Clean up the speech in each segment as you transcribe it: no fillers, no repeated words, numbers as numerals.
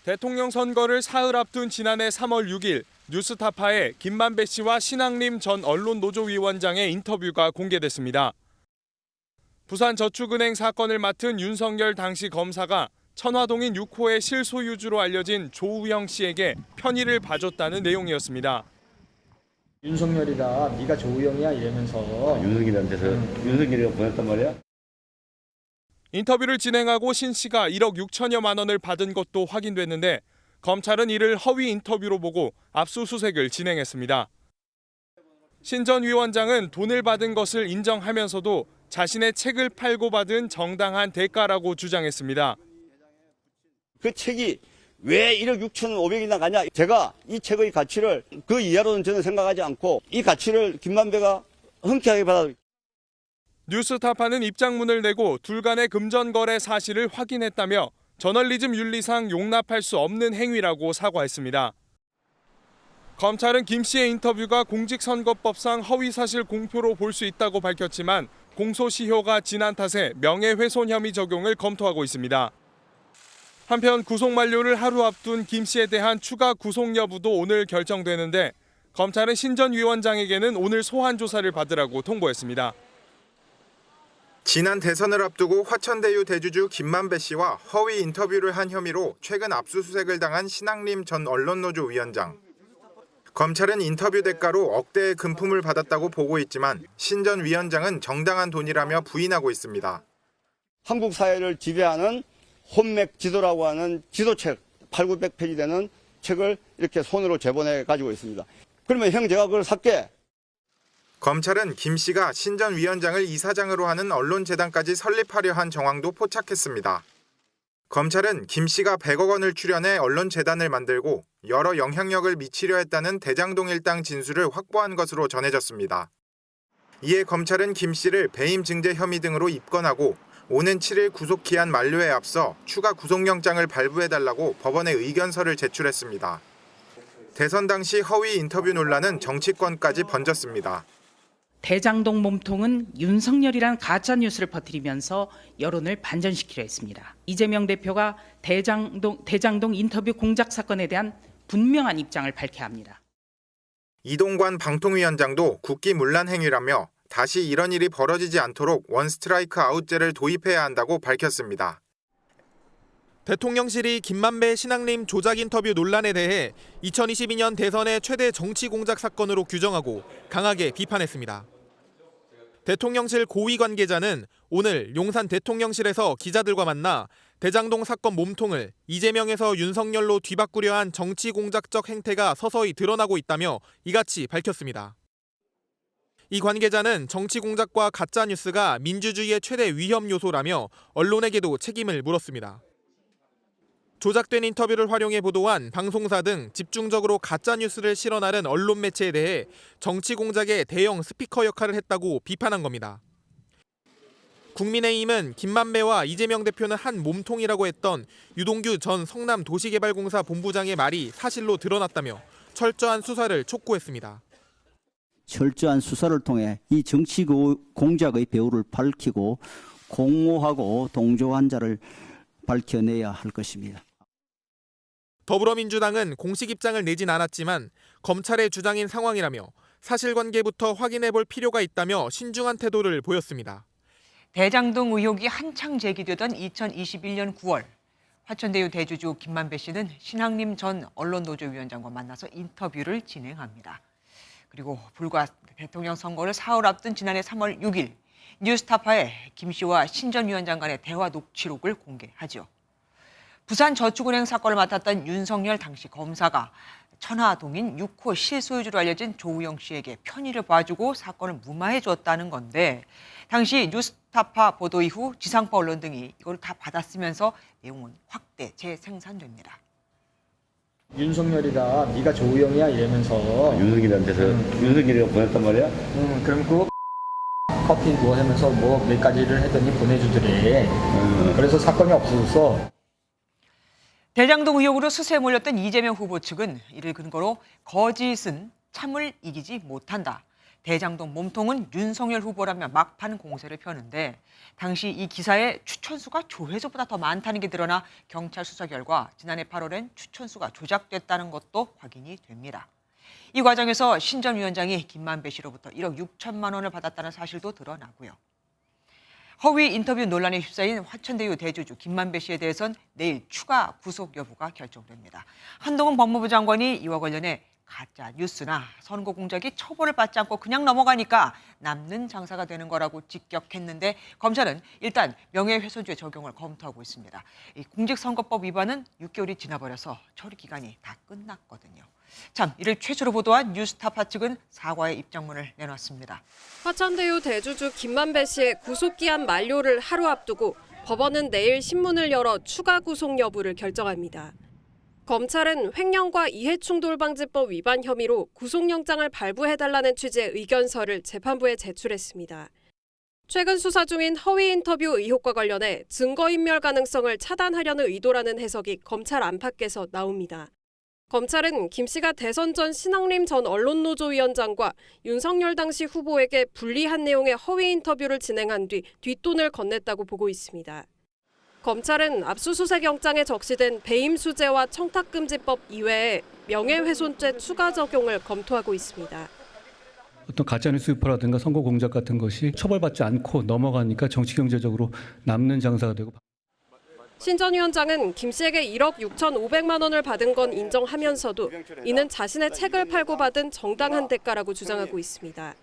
대통령 선거를 사흘 앞둔 지난해 3월 6일 뉴스타파에 김만배 씨와 신학림 전 언론노조위원장의 인터뷰가 공개됐습니다. 부산저축은행 사건을 맡은 윤석열 당시 검사가 천화동인 6호의 실소유주로 알려진 조우영 씨에게 편의를 봐줬다는 내용이었습니다. 윤석열이다, 네가 조우영이야 이러면서 윤석열한테서 윤석열이가 보냈단 말이야? 인터뷰를 진행하고 신 씨가 1억 6천여만 원을 받은 것도 확인됐는데 검찰은 이를 허위 인터뷰로 보고 압수수색을 진행했습니다. 신 전 위원장은 돈을 받은 것을 인정하면서도 자신의 책을 팔고 받은 정당한 대가라고 주장했습니다. 그 책이 왜 1억 6,500이나 가냐? 제가 이 책의 가치를 그 이하로는 저는 생각하지 않고 이 가치를 김만배가 흔쾌하게 받아. 뉴스타파는 입장문을 내고 둘 간의 금전거래 사실을 확인했다며 저널리즘 윤리상 용납할 수 없는 행위라고 사과했습니다. 검찰은 김 씨의 인터뷰가 공직선거법상 허위사실 공표로 볼 수 있다고 밝혔지만 공소시효가 지난 탓에 명예훼손 혐의 적용을 검토하고 있습니다. 한편 구속 만료를 하루 앞둔 김 씨에 대한 추가 구속 여부도 오늘 결정되는데 검찰은 신 전 위원장에게는 오늘 소환 조사를 받으라고 통보했습니다. 지난 대선을 앞두고 화천대유 대주주 김만배 씨와 허위 인터뷰를 한 혐의로 최근 압수수색을 당한 신학림 전 언론노조 위원장. 검찰은 인터뷰 대가로 억대의 금품을 받았다고 보고 있지만 신 전 위원장은 정당한 돈이라며 부인하고 있습니다. 한국 사회를 지배하는 혼맥 지도라고 하는 지도책 8,900페이지 되는 책을 이렇게 손으로 제본해 가지고 있습니다. 그러면 형 제가 그걸 살게. 검찰은 김 씨가 신 전 위원장을 이사장으로 하는 언론재단까지 설립하려 한 정황도 포착했습니다. 검찰은 김 씨가 100억 원을 출연해 언론재단을 만들고 여러 영향력을 미치려 했다는 대장동 일당 진술을 확보한 것으로 전해졌습니다. 이에 검찰은 김 씨를 배임 증제 혐의 등으로 입건하고 오는 7일 구속기한 만료에 앞서 추가 구속영장을 발부해달라고 법원에 의견서를 제출했습니다. 대선 당시 허위 인터뷰 논란은 정치권까지 번졌습니다. 대장동 몸통은 윤석열이란 가짜뉴스를 퍼뜨리면서 여론을 반전시키려 했습니다. 이재명 대표가 대장동 인터뷰 공작 사건에 대한 분명한 입장을 밝혀야 합니다. 이동관 방통위원장도 국기문란 행위라며 다시 이런 일이 벌어지지 않도록 원스트라이크 아웃제를 도입해야 한다고 밝혔습니다. 대통령실이 김만배 신학림 조작 인터뷰 논란에 대해 2022년 대선의 최대 정치 공작 사건으로 규정하고 강하게 비판했습니다. 대통령실 고위 관계자는 오늘 용산 대통령실에서 기자들과 만나 대장동 사건 몸통을 이재명에서 윤석열로 뒤바꾸려 한 정치 공작적 행태가 서서히 드러나고 있다며 이같이 밝혔습니다. 이 관계자는 정치 공작과 가짜 뉴스가 민주주의의 최대 위험 요소라며 언론에게도 책임을 물었습니다. 조작된 인터뷰를 활용해 보도한 방송사 등 집중적으로 가짜 뉴스를 실어나른 언론 매체에 대해 정치 공작의 대형 스피커 역할을 했다고 비판한 겁니다. 국민의힘은 김만배와 이재명 대표는 한 몸통이라고 했던 유동규 전 성남도시개발공사 본부장의 말이 사실로 드러났다며 철저한 수사를 촉구했습니다. 철저한 수사를 통해 이 정치 공작의 배후를 밝히고 공모하고 동조한 자를 밝혀내야 할 것입니다. 더불어민주당은 공식 입장을 내진 않았지만 검찰의 주장인 상황이라며 사실관계부터 확인해 볼 필요가 있다며 신중한 태도를 보였습니다. 대장동 의혹이 한창 제기되던 2021년 9월 화천대유 대주주 김만배 씨는 신학림 전 언론노조위원장과 만나서 인터뷰를 진행합니다. 그리고 불과 대통령 선거를 사흘 앞둔 지난해 3월 6일 뉴스타파에 김 씨와 신 전 위원장 간의 대화 녹취록을 공개하죠. 부산저축은행 사건을 맡았던 윤석열 당시 검사가 천화동인 6호 실소유주로 알려진 조우영 씨에게 편의를 봐주고 사건을 무마해 줬다는 건데 당시 뉴스타파 보도 이후 지상파 언론 등이 이걸 다 받았으면서 내용은 확대 재생산됩니다. 윤석열이다, 네가 조우영이야 이러면서 윤석열한테서 윤석열이가 보냈단 말이야? 그럼 그 커피 뭐 하면서 뭐 몇 가지를 했더니 보내주더래. 그래서 사건이 없어졌어. 대장동 의혹으로 수세에 몰렸던 이재명 후보 측은 이를 근거로 거짓은 참을 이기지 못한다. 대장동 몸통은 윤석열 후보라며 막판 공세를 펴는데 당시 이 기사의 추천수가 조회수보다 더 많다는 게 드러나 경찰 수사 결과 지난해 8월엔 추천수가 조작됐다는 것도 확인이 됩니다. 이 과정에서 신 전 위원장이 김만배 씨로부터 1억 6천만 원을 받았다는 사실도 드러나고요. 허위 인터뷰 논란에 휩싸인 화천대유 대주주 김만배 씨에 대해선 내일 추가 구속 여부가 결정됩니다. 한동훈 법무부 장관이 이와 관련해 가짜 뉴스나 선거 공작이 처벌을 받지 않고 그냥 넘어가니까 남는 장사가 되는 거라고 직격했는데 검찰은 일단 명예훼손죄 적용을 검토하고 있습니다. 이 공직선거법 위반은 6개월이 지나버려서 처리 기간이 다 끝났거든요. 참, 이를 최초로 보도한 뉴스타파 측은 사과의 입장문을 내놨습니다. 화천대유 대주주 김만배 씨의 구속기한 만료를 하루 앞두고 법원은 내일 신문을 열어 추가 구속 여부를 결정합니다. 검찰은 횡령과 이해충돌방지법 위반 혐의로 구속영장을 발부해달라는 취지의 의견서를 재판부에 제출했습니다. 최근 수사 중인 허위 인터뷰 의혹과 관련해 증거인멸 가능성을 차단하려는 의도라는 해석이 검찰 안팎에서 나옵니다. 검찰은 김 씨가 대선 전 신학림 전 언론노조위원장과 윤석열 당시 후보에게 불리한 내용의 허위 인터뷰를 진행한 뒤 뒷돈을 건넸다고 보고 있습니다. 검찰은 압수수색 영장에 적시된 배임수재와 청탁금지법 이외에 명예훼손죄 추가 적용을 검토하고 있습니다. 어떤 가짜뉴스 유포라든가 선거 공작 같은 것이 처벌받지 않고 넘어가니까 정치 경제적으로 남는 장사가 되고. 신 전 위원장은 김 씨에게 1억 6,500만 원을 받은 건 인정하면서도 이는 자신의 책을 팔고 받은 정당한 대가라고 주장하고 있습니다.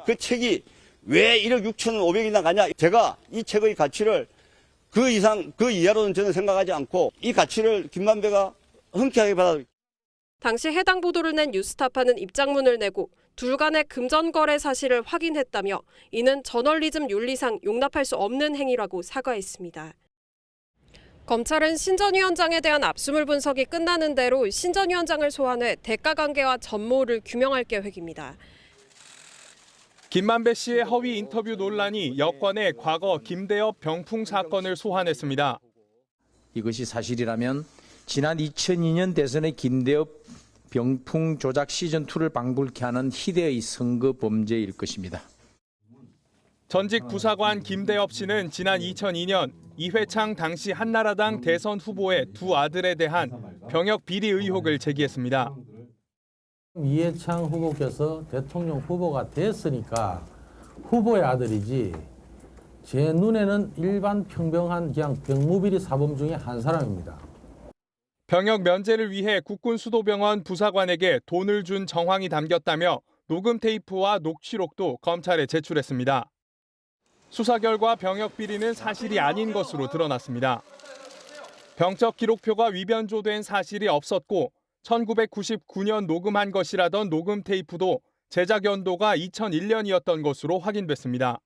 그 책이 왜 1억 6,500이나 가냐? 제가 이 책의 가치를 그 이상, 그 이하로는 저는 생각하지 않고 이 가치를 김만배가 흔쾌하게 받아. 당시 해당 보도를 낸 뉴스타파는 입장문을 내고 둘 간의 금전 거래 사실을 확인했다며 이는 저널리즘 윤리상 용납할 수 없는 행위라고 사과했습니다. 검찰은 신 전 위원장에 대한 압수물 분석이 끝나는 대로 신 전 위원장을 소환해 대가 관계와 전모를 규명할 계획입니다. 김만배 씨의 허위 인터뷰 논란이 여권의 과거 김대엽 병풍 사건을 소환했습니다. 이것이 사실이라면 지난 2002년 대선의 김대엽 병풍 조작 시즌2를 방불케 하는 희대의 선거 범죄일 것입니다. 전직 부사관 김대엽 씨는 지난 2002년 이회창 당시 한나라당 대선 후보의 두 아들에 대한 병역 비리 의혹을 제기했습니다. 이해창 후보께서 대통령 후보가 됐으니까 후보의 아들이지 제 눈에는 일반 평범한 그냥 병무비리 사범 중에 한 사람입니다. 병역 면제를 위해 국군수도병원 부사관에게 돈을 준 정황이 담겼다며 녹음 테이프와 녹취록도 검찰에 제출했습니다. 수사 결과 병역 비리는 사실이 아닌 것으로 드러났습니다. 병적 기록표가 위변조된 사실이 없었고 1999년 녹음한 것이라던 녹음 테이프도 제작 연도가 2001년이었던 것으로 확인됐습니다.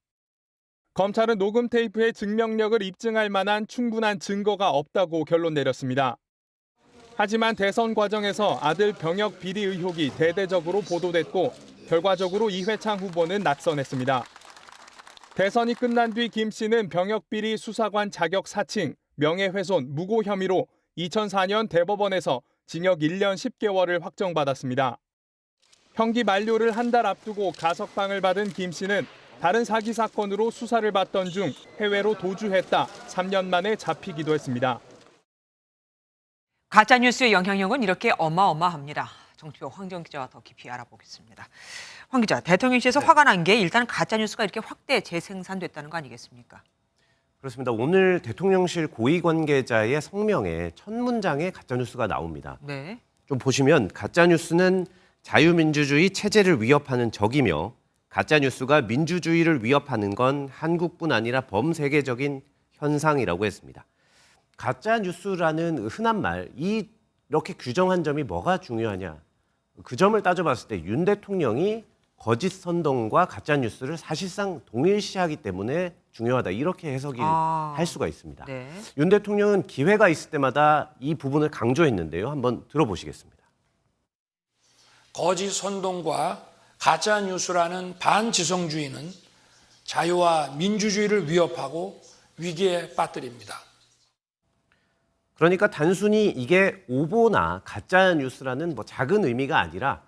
검찰은 녹음 테이프의 증명력을 입증할 만한 충분한 증거가 없다고 결론 내렸습니다. 하지만 대선 과정에서 아들 병역 비리 의혹이 대대적으로 보도됐고 결과적으로 이회창 후보는 낙선했습니다. 대선이 끝난 뒤 김 씨는 병역 비리 수사관 자격 사칭, 명예훼손, 무고 혐의로 2004년 대법원에서 징역 1년 10개월을 확정받았습니다. 형기 만료를 한 달 앞두고 가석방을 받은 김 씨는 다른 사기 사건으로 수사를 받던 중 해외로 도주했다 3년 만에 잡히기도 했습니다. 가짜뉴스의 영향력은 이렇게 어마어마합니다. 정치부 황정 기자와 더 깊이 알아보겠습니다. 황 기자, 대통령실에서 화가 난 게 일단 가짜뉴스가 이렇게 확대 재생산됐다는 거 아니겠습니까? 그렇습니다. 오늘 대통령실 고위 관계자의 성명에 첫 문장에 가짜뉴스가 나옵니다. 네. 좀 보시면 가짜뉴스는 자유민주주의 체제를 위협하는 적이며 가짜뉴스가 민주주의를 위협하는 건 한국뿐 아니라 범세계적인 현상이라고 했습니다. 가짜뉴스라는 흔한 말, 이렇게 규정한 점이 뭐가 중요하냐. 그 점을 따져봤을 때 윤 대통령이 거짓 선동과 가짜뉴스를 사실상 동일시하기 때문에 중요하다. 이렇게 해석이 할 수가 있습니다. 네. 윤 대통령은 기회가 있을 때마다 이 부분을 강조했는데요. 한번 들어보시겠습니다. 거짓 선동과 가짜뉴스라는 반지성주의는 자유와 민주주의를 위협하고 위기에 빠뜨립니다. 그러니까 단순히 이게 오보나 가짜뉴스라는 작은 의미가 아니라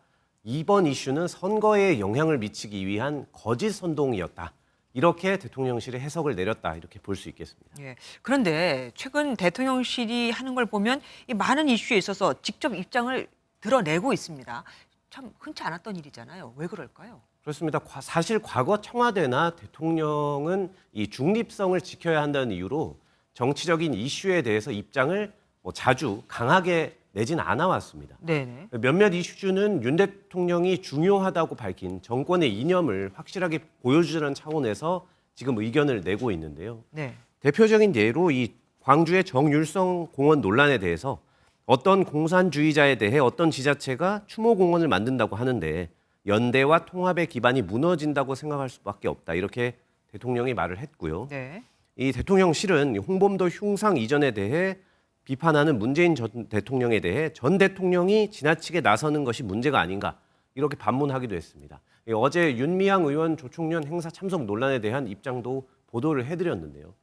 이번 이슈는 선거에 영향을 미치기 위한 거짓 선동이었다. 이렇게 대통령실이 해석을 내렸다. 이렇게 볼 수 있겠습니다. 예. 그런데 최근 대통령실이 하는 걸 보면 이 많은 이슈에 있어서 직접 입장을 드러내고 있습니다. 참 흔치 않았던 일이잖아요. 왜 그럴까요? 그렇습니다. 사실 과거 청와대나 대통령은 이 중립성을 지켜야 한다는 이유로 정치적인 이슈에 대해서 입장을 자주 강하게 내진 않아 왔습니다. 네네. 몇몇 이슈는 윤 대통령이 중요하다고 밝힌 정권의 이념을 확실하게 보여주는 차원에서 지금 의견을 내고 있는데요. 네. 대표적인 예로 이 광주의 정율성 공원 논란에 대해서 어떤 공산주의자에 대해 어떤 지자체가 추모공원을 만든다고 하는데 연대와 통합의 기반이 무너진다고 생각할 수밖에 없다. 이렇게 대통령이 말을 했고요. 네. 이 대통령실은 홍범도 흉상 이전에 대해 비판하는 문재인 전 대통령에 대해 전 대통령이 지나치게 나서는 것이 문제가 아닌가 이렇게 반문하기도 했습니다. 어제 윤미향 의원 조총련 행사 참석 논란에 대한 입장도 보도를 해드렸는데요.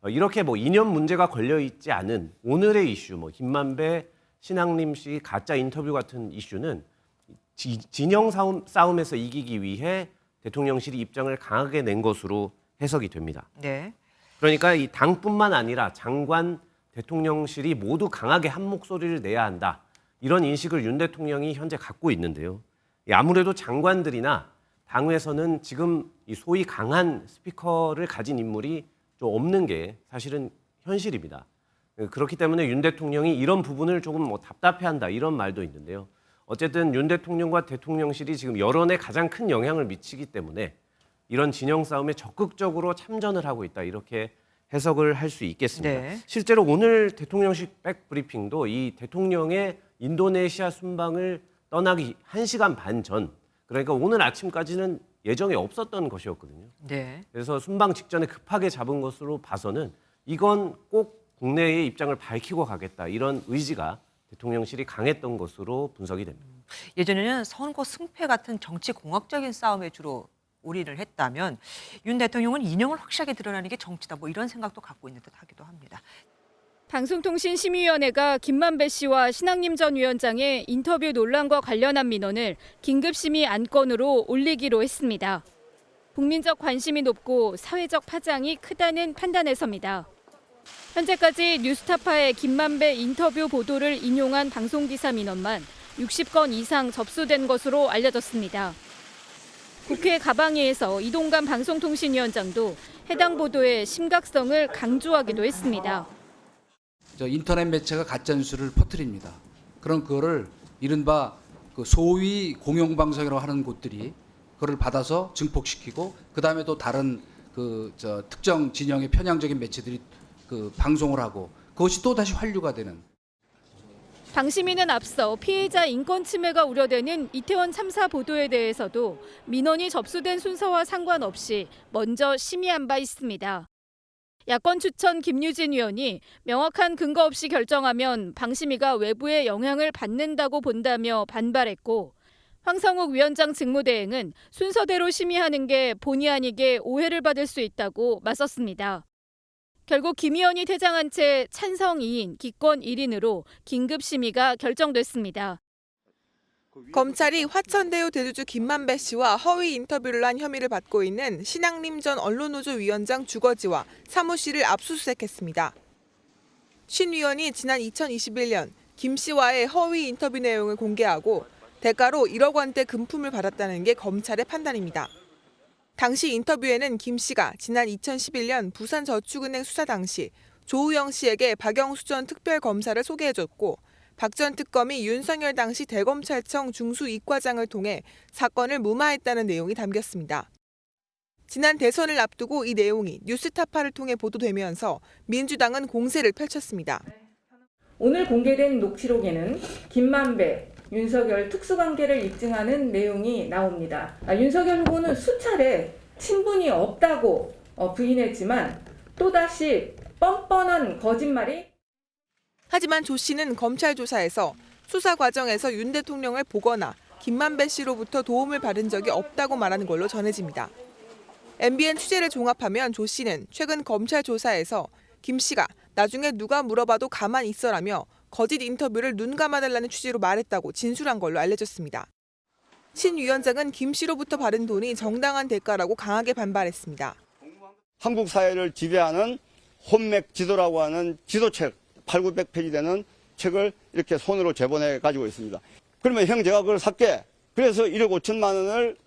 이렇게 이념 문제가 걸려 있지 않은 오늘의 이슈, 김만배, 신학림 씨 가짜 인터뷰 같은 이슈는 진영 싸움에서 이기기 위해 대통령실이 입장을 강하게 낸 것으로 해석이 됩니다. 네. 그러니까 이 당뿐만 아니라 장관, 대통령실이 모두 강하게 한 목소리를 내야 한다. 이런 인식을 윤 대통령이 현재 갖고 있는데요. 아무래도 장관들이나 당에서는 지금 이 소위 강한 스피커를 가진 인물이 좀 없는 게 사실은 현실입니다. 그렇기 때문에 윤 대통령이 이런 부분을 조금 답답해한다 이런 말도 있는데요. 어쨌든 윤 대통령과 대통령실이 지금 여론에 가장 큰 영향을 미치기 때문에 이런 진영 싸움에 적극적으로 참전을 하고 있다 이렇게 해석을 할 수 있겠습니다. 네. 실제로 오늘 대통령실 백브리핑도 이 대통령의 인도네시아 순방을 떠나기 1시간 반 전, 그러니까 오늘 아침까지는 예정에 없었던 것이었거든요. 네. 그래서 순방 직전에 급하게 잡은 것으로 봐서는 이건 꼭 국내의 입장을 밝히고 가겠다 이런 의지가 대통령실이 강했던 것으로 분석이 됩니다. 예전에는 선거 승패 같은 정치 공학적인 싸움에 주로 올인을 했다면 윤 대통령은 이념을 확실하게 드러나는 게 정치다 이런 생각도 갖고 있는 듯 하기도 합니다. 방송통신심의위원회가 김만배 씨와 신학림 전 위원장의 인터뷰 논란과 관련한 민원을 긴급심의 안건으로 올리기로 했습니다. 국민적 관심이 높고 사회적 파장이 크다는 판단에서입니다. 현재까지 뉴스타파의 김만배 인터뷰 보도를 인용한 방송기사 민원만 60건 이상 접수된 것으로 알려졌습니다. 국회 가방위에서 이동관 방송통신위원장도 해당 보도의 심각성을 강조하기도 했습니다. 인터넷 매체가 가짜뉴스를 퍼뜨립니다. 그럼 그거를 이른바 소위 공영방송이라고 하는 곳들이 그걸 받아서 증폭시키고 그다음에 또 다른 특정 진영의 편향적인 매체들이 방송을 하고 그것이 또 다시 환류가 되는. 방심위는 앞서 피해자 인권 침해가 우려되는 이태원 참사 보도에 대해서도 민원이 접수된 순서와 상관없이 먼저 심의한 바 있습니다. 야권 추천 김유진 의원이 명확한 근거 없이 결정하면 방심위가 외부의 영향을 받는다고 본다며 반발했고, 황성욱 위원장 직무대행은 순서대로 심의하는 게 본의 아니게 오해를 받을 수 있다고 맞섰습니다. 결국 김 의원이 퇴장한 채 찬성 2인, 기권 1인으로 긴급 심의가 결정됐습니다. 검찰이 화천대유 대주주 김만배 씨와 허위 인터뷰를 한 혐의를 받고 있는 신학림 전 언론노조 위원장 주거지와 사무실을 압수수색했습니다. 신 위원이 지난 2021년 김 씨와의 허위 인터뷰 내용을 공개하고 대가로 1억 원대 금품을 받았다는 게 검찰의 판단입니다. 당시 인터뷰에는 김 씨가 지난 2011년 부산저축은행 수사 당시 조우영 씨에게 박영수 전 특별검사를 소개해줬고 박 전 특검이 윤석열 당시 대검찰청 중수이과장을 통해 사건을 무마했다는 내용이 담겼습니다. 지난 대선을 앞두고 이 내용이 뉴스타파를 통해 보도되면서 민주당은 공세를 펼쳤습니다. 오늘 공개된 녹취록에는 김만배, 윤석열 특수관계를 입증하는 내용이 나옵니다. 윤석열 후보는 수차례 친분이 없다고 부인했지만 또다시 뻔뻔한 거짓말이. 하지만 조 씨는 검찰 조사에서 수사 과정에서 윤 대통령을 보거나 김만배 씨로부터 도움을 받은 적이 없다고 말하는 걸로 전해집니다. MBN 취재를 종합하면 조 씨는 최근 검찰 조사에서 김 씨가 나중에 누가 물어봐도 가만히 있어라며 거짓 인터뷰를 눈 감아달라는 취지로 말했다고 진술한 걸로 알려졌습니다. 신 위원장은 김 씨로부터 받은 돈이 정당한 대가라고 강하게 반발했습니다. 한국 사회를 지배하는 혼맥 지도라고 하는 지도책 8,900페이지 되는 책을 이렇게 손으로 제본해 가지고 있습니다. 그러면 형 제가 그걸 살게. 그래서 1억 5천만 원을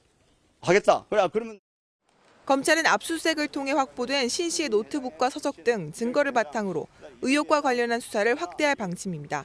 하겠다. 그러면 검찰은 압수수색을 통해 확보된 신 씨의 노트북과 서적 등 증거를 바탕으로 의혹과 관련한 수사를 확대할 방침입니다.